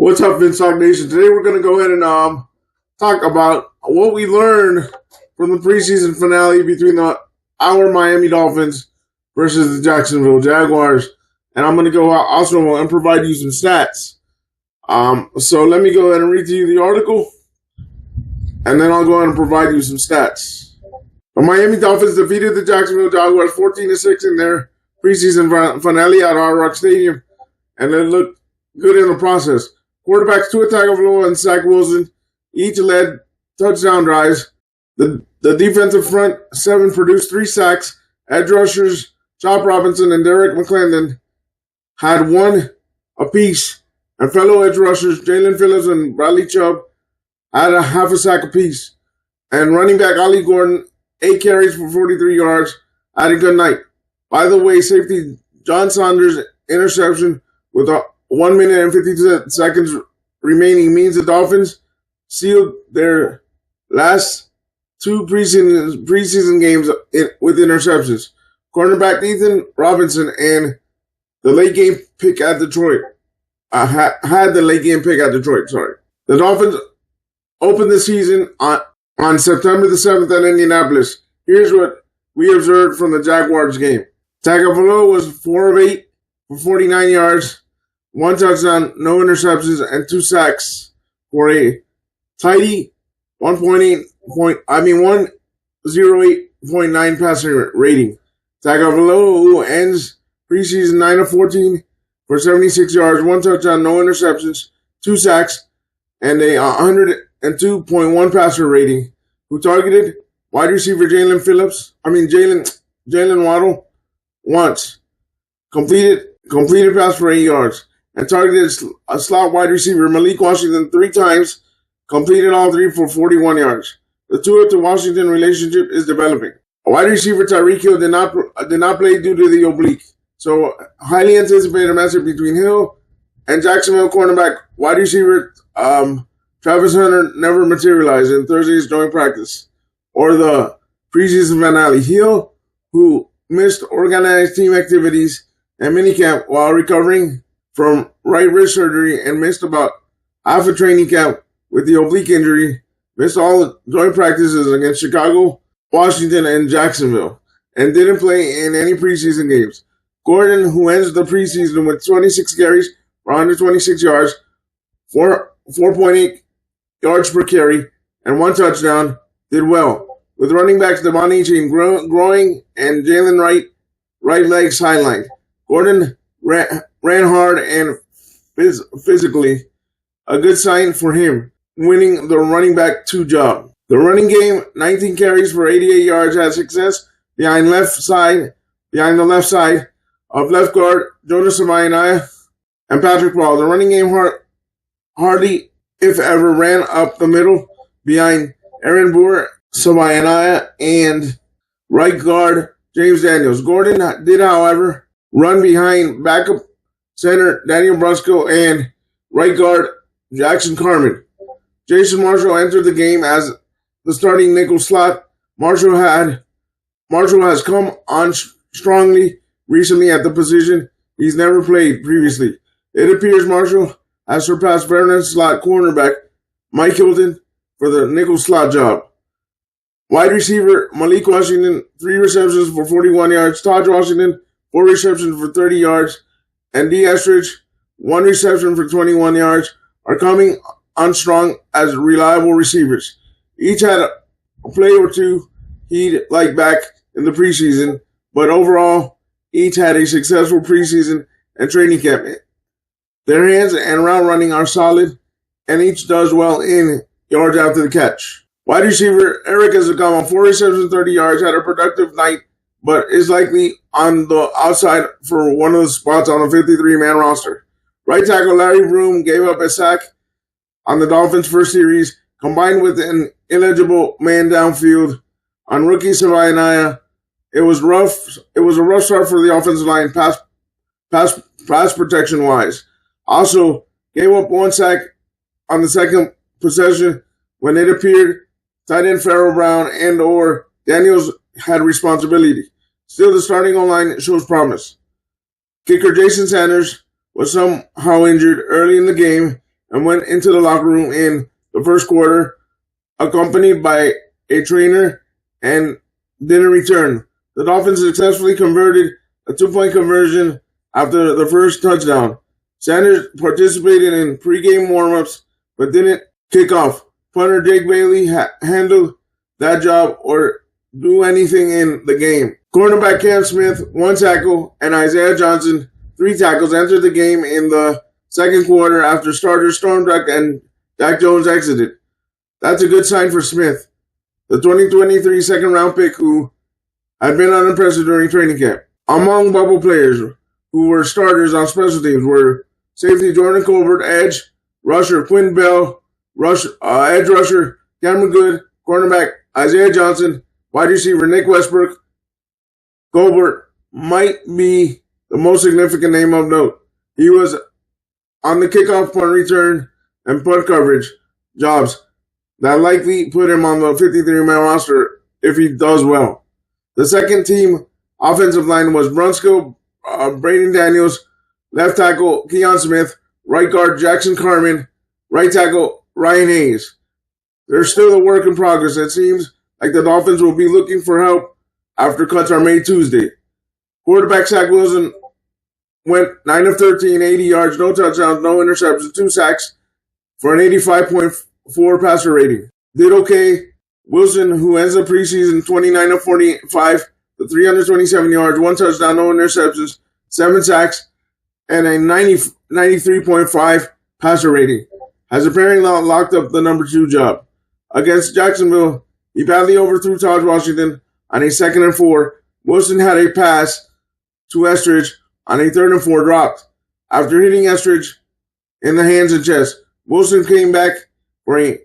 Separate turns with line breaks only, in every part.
What's up, Vince Talk Nation? Today we're going to go ahead and talk about what we learned from the preseason finale between our Miami Dolphins versus the Jacksonville Jaguars. And I'm going to go out also and provide you some stats. So let me go ahead and read to you the article, and then I'll go ahead and provide you some stats. The Miami Dolphins defeated the Jacksonville Jaguars 14-6 in their preseason finale at Hard Rock Stadium, and it looked good in the process. Quarterbacks Tua Tagovailoa and Zach Wilson each led touchdown drives. The defensive front seven produced 3 sacks. Edge rushers Chop Robinson and Derek McClendon had 1 apiece, and fellow edge rushers Jalen Phillips and Bradley Chubb had a half a sack apiece. And running back Ali Gordon, 8 carries for 43 yards, had a good night. By the way, safety John Saunders' interception with 1 minute and 50 seconds remaining means the Dolphins sealed their last 2 preseason games with interceptions. Cornerback Ethan Robinson and the late game pick at Detroit had the late game pick at Detroit. The Dolphins opened the season on September the 7th at Indianapolis. Here's what we observed from the Jaguars game. Tagovailoa was 4 of 8 for 49 yards, 1 touchdown, no interceptions, and 2 sacks for a tidy 108.9 passer rating. Tagovailoa, who ends preseason 9 of 14 for 76 yards, 1 touchdown, no interceptions, 2 sacks, and a 102.1 passer rating, who targeted wide receiver Jalen Waddle once, completed pass for 8 yards, and targeted a slot wide receiver Malik Washington 3 times, completed all 3 for 41 yards. The Tua to Washington relationship is developing. Wide receiver Tyreek Hill did not play due to the oblique, so highly anticipated matchup between Hill and Jacksonville cornerback wide receiver Travis Hunter never materialized in Thursday's joint practice or the preseason finale. Hill, who missed organized team activities and minicamp while recovering from right wrist surgery and missed about half a training camp with the oblique injury, missed all the joint practices against Chicago, Washington, and Jacksonville, and didn't play in any preseason games. Gordon, who ends the preseason with 26 carries for 126 yards, 4.8 yards per carry, and 1 touchdown, did well, with running backs Devon Chain growing and Jalen right leg sidelined. Gordon ran hard and physically, a good sign for him, winning the running back 2 job. The running game, 19 carries for 88 yards, had success behind the left side of left guard Jonas Savaiinaia and Patrick Paul. The running game hardly, if ever, ran up the middle behind Aaron Boer, Savaiinaia, and right guard James Daniels. Gordon did, however, run behind backup center Daniel Brusco and right guard Jackson Carman. Jason Marshall entered the game as the starting nickel slot. Marshall has come on strongly recently at the position he's never played previously. It appears Marshall has surpassed veteran slot cornerback Mike Hilton for the nickel slot job. Wide receiver Malik Washington, 3 receptions for 41 yards. Todd Washington, 4 receptions for 30 yards. And D. Estridge, 1 reception for 21 yards, are coming on strong as reliable receivers. Each had a play or 2 he'd like back in the preseason, but overall, each had a successful preseason and training camp. Their hands and route running are solid, and each does well in yards after the catch. Wide receiver Eric Ezekiel, 4 receptions, 30 yards, had a productive night, but is likely on the outside for one of the spots on the 53-man roster. Right tackle Larry Broom gave up a sack on the Dolphins' first series, combined with an illegible man downfield on rookie Savaiinaia. It was a rough start for the offensive line, pass protection wise. Also, gave up 1 sack on the second possession when it appeared tight end Pharaoh Brown and or Daniels had responsibility. Still, the starting O-line shows promise. Kicker Jason Sanders was somehow injured early in the game and went into the locker room in the first quarter, accompanied by a trainer, and didn't return. The Dolphins successfully converted a 2-point conversion after the first touchdown. Sanders participated in pregame warmups but didn't kick off. Punter Jake Bailey handled that job or do anything in the game. Cornerback Cam Smith, 1 tackle, and Isaiah Johnson, 3 tackles, entered the game in the second quarter after starters Storm Duck and Dak Jones exited. That's a good sign for Smith, the 2023 second-round pick who had been unimpressive during training camp. Among bubble players who were starters on special teams were safety Jordan Colbert, edge rusher Quinn Bell, edge rusher Cameron Good, cornerback Isaiah Johnson, wide receiver Nick Westbrook. Colbert might be the most significant name of note. He was on the kickoff, punt return, and punt coverage jobs that likely put him on the 53-man roster if he does well. The second team offensive line was Brunskill, Braden Daniels, left tackle Keon Smith, right guard Jackson Carman, right tackle Ryan Hayes. There's still a work in progress. It seems like the Dolphins will be looking for help after cuts are made Tuesday. Quarterback Zach Wilson went 9 of 13, 80 yards, no touchdowns, no interceptions, 2 sacks for an 85.4 passer rating. Did okay. Wilson, who ends the preseason 29 of 45, 327 yards, 1 touchdown, no interceptions, 7 sacks, and a 93.5 passer rating, has apparently locked up the number 2 job. Against Jacksonville, he badly overthrew Taj Washington on a 2nd and 4. Wilson had a pass to Estridge on a 3rd and 4 dropped. After hitting Estridge in the hands and chest, Wilson came back for a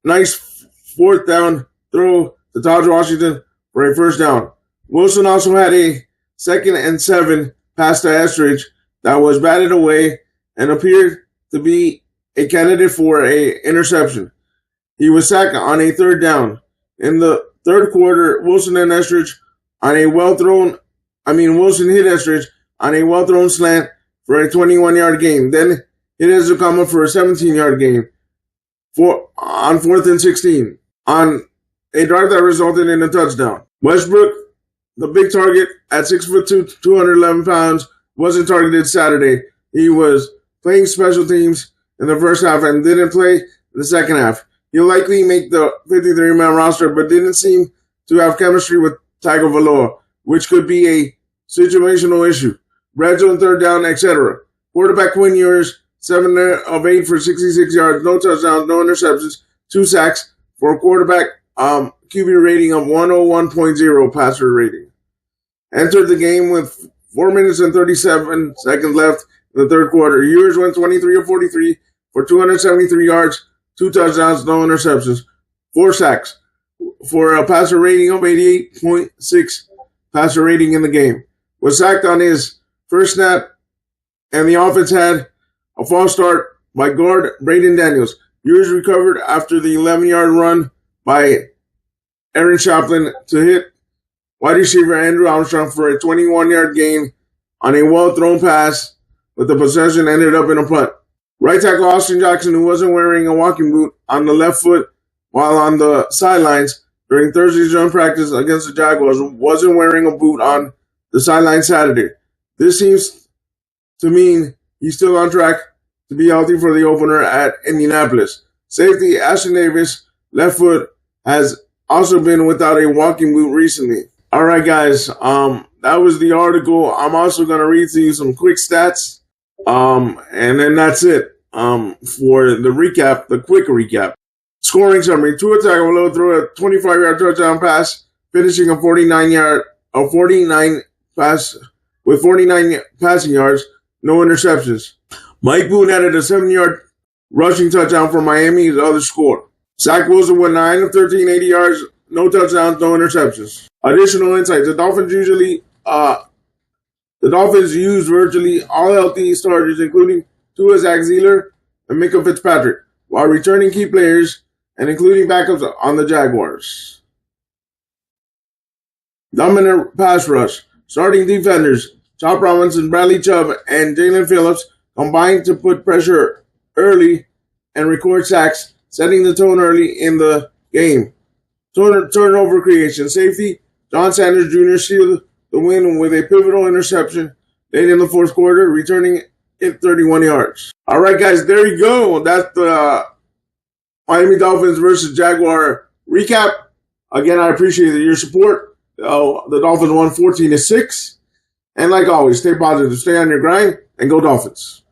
nice 4th down throw to Taj Washington for a 1st down. Wilson also had a 2nd and 7 pass to Estridge that was batted away and appeared to be a candidate for an interception. He was sacked on a 3rd down. In the 3rd quarter, Wilson hit Estridge on a well-thrown slant for a 21-yard gain. Then hit Ezekama for a 17-yard gain on 4th and 16 on a drive that resulted in a touchdown. Westbrook, the big target at 6'2", 211 pounds, wasn't targeted Saturday. He was playing special teams in the first half and didn't play in the second half. He'll likely make the 53-man roster, but didn't seem to have chemistry with Tagovailoa, which could be a situational issue. Red zone, 3rd down, etc. Quarterback Quinn Ewers, 7 of 8 for 66 yards, no touchdowns, no interceptions, 2 sacks for a quarterback QB rating of 101.0 passer rating. Entered the game with 4 minutes and 37 seconds left in the 3rd quarter. Ewers went 23 of 43 for 273 yards, 2 touchdowns, no interceptions, 4 sacks for a passer rating of 88.6 passer rating in the game. Was sacked on his first snap, and the offense had a false start by guard Braden Daniels. Ewers recovered after the 11-yard run by Aaron Chaplin to hit wide receiver Andrew Armstrong for a 21-yard gain on a well-thrown pass, but the possession ended up in a punt. Right tackle Austin Jackson, who wasn't wearing a walking boot on the left foot while on the sidelines during Thursday's joint practice against the Jaguars, wasn't wearing a boot on the sideline Saturday. This seems to mean he's still on track to be healthy for the opener at Indianapolis. Safety Ashton Davis, left foot, has also been without a walking boot recently. All right, guys, that was the article. I'm also going to read to you some quick stats, and then that's it for the recap, the quick recap. Scoring summary: Tua Tagovailoa threw a 25-yard touchdown pass, finishing a 49 pass with 49 passing yards, no interceptions. Mike Boone added a 7-yard rushing touchdown for Miami's other score. Zach Wilson went 9 of 13, 80 yards, no touchdowns, no interceptions. Additional insights: the Dolphins use virtually all healthy starters, including Tua, Zach Zeeler, and Micah Fitzpatrick, while returning key players and including backups on the Jaguars. Dominant pass rush. Starting defenders Chop Robinson, Bradley Chubb, and Jalen Phillips combined to put pressure early and record sacks, setting the tone early in the game. Turnover creation. Safety, John Sanders Jr. sealed the win with a pivotal interception late in the fourth quarter, returning it 31 yards. All right, guys, there you go. That's the Miami Dolphins versus Jaguar recap. Again, I appreciate your support. The Dolphins won 14-6. And like always, stay positive, stay on your grind, and go Dolphins.